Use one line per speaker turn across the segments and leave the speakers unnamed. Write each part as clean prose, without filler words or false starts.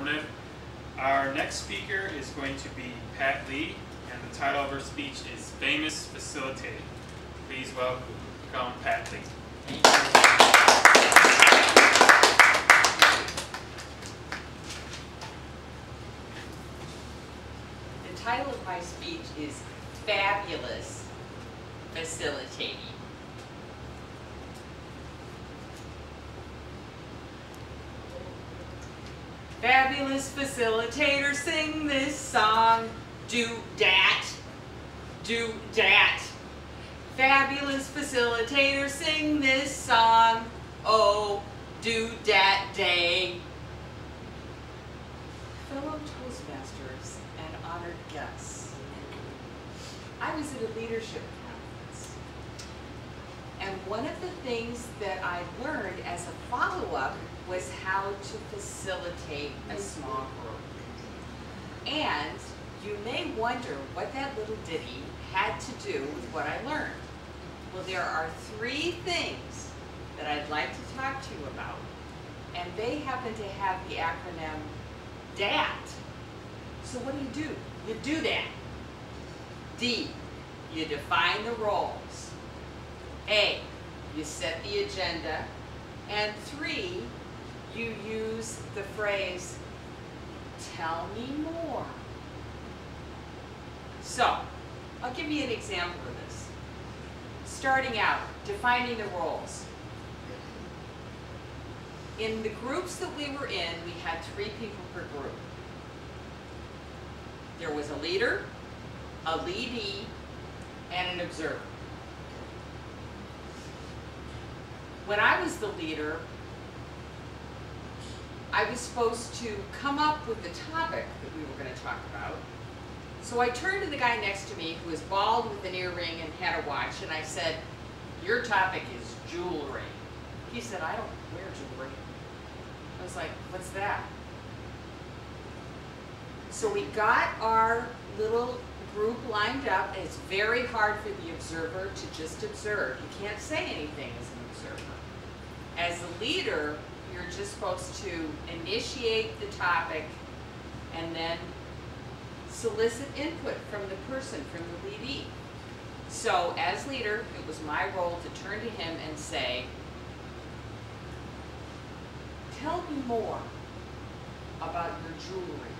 informative. Our next speaker is going to be Pat Lee, and the title of her speech is Famous Facilitating. Please welcome Pat Lee.
The title of my speech is Fabulous Facilitating. Fabulous facilitator, sing this song. Do dat, do dat. Fabulous facilitator, sing this song. Oh, do dat day. Fellow Toastmasters and honored guests, I was at a leadership conference, and one of the things that I learned as a follow-up was how to facilitate a small group. And you may wonder what that little ditty had to do with what I learned. Well, there are 3 things that I'd like to talk to you about, and they happen to have the acronym DAT. So what do? You do that. D, you define the roles. A, you set the agenda. And 3, you use the phrase, tell me more. So, I'll give you an example of this. Starting out, defining the roles. In the groups that we were in, we had 3 people per group. There was a leader, a leadee, and an observer. When I was the leader, I was supposed to come up with the topic that we were going to talk about. So I turned to the guy next to me who was bald with an earring and had a watch, and I said, your topic is jewelry. He said, I don't wear jewelry. I was like, what's that? So we got our little group lined up, and it's very hard for the observer to just observe. You can't say anything as an observer. As a leader, you're just supposed to initiate the topic and then solicit input from the person, from the leadee. So as leader, it was my role to turn to him and say, tell me more about your jewelry.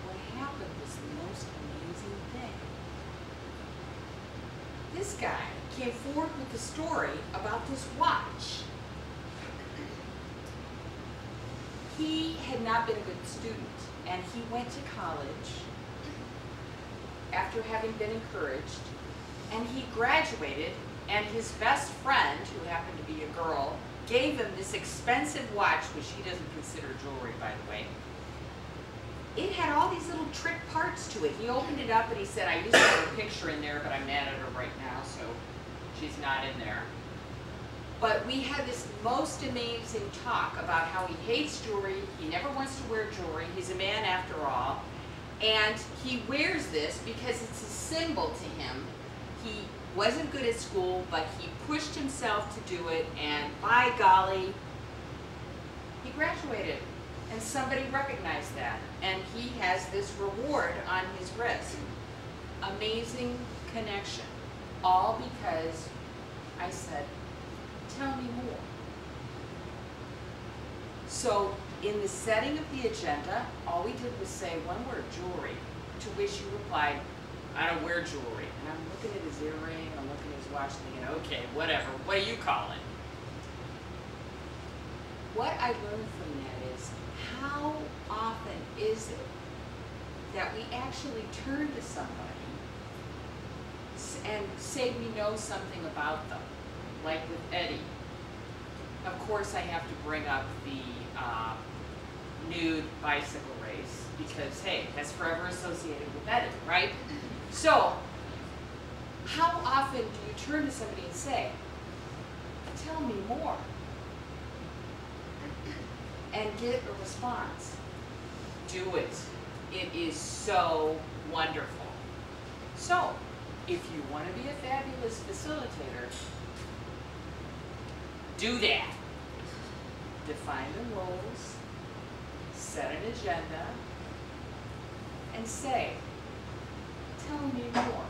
What happened was the most amazing thing. This guy came forward with the story about this watch. He had not been a good student, and he went to college after having been encouraged, and he graduated, and his best friend, who happened to be a girl, gave him this expensive watch, which he doesn't consider jewelry, by the way. It had all these little trick parts to it. He opened it up and he said, I used to have a picture in there, but I'm mad at her right now, so she's not in there. But we had this most amazing talk about how he hates jewelry, he never wants to wear jewelry, he's a man after all, and he wears this because it's a symbol to him. He wasn't good at school, but he pushed himself to do it, and by golly, he graduated. And somebody recognized that, and he has this reward on his wrist. Amazing connection, all because I said, tell me more. So in the setting of the agenda, all we did was say one word, jewelry, to which he replied, I don't wear jewelry. And I'm looking at his earring, I'm looking at his watch, thinking, okay, whatever, what do you call it? What I learned from that is, how often is it that we actually turn to somebody and say we know something about them, like with Eddie. Of course I have to bring up the nude bicycle race because, hey, that's forever associated with Eddie, right? So, how often do you turn to somebody and say, tell me more? And get a response. Do it. It is so wonderful. So, if you want to be a fabulous facilitator, do that. define the roles, set an agenda, and say, tell me more.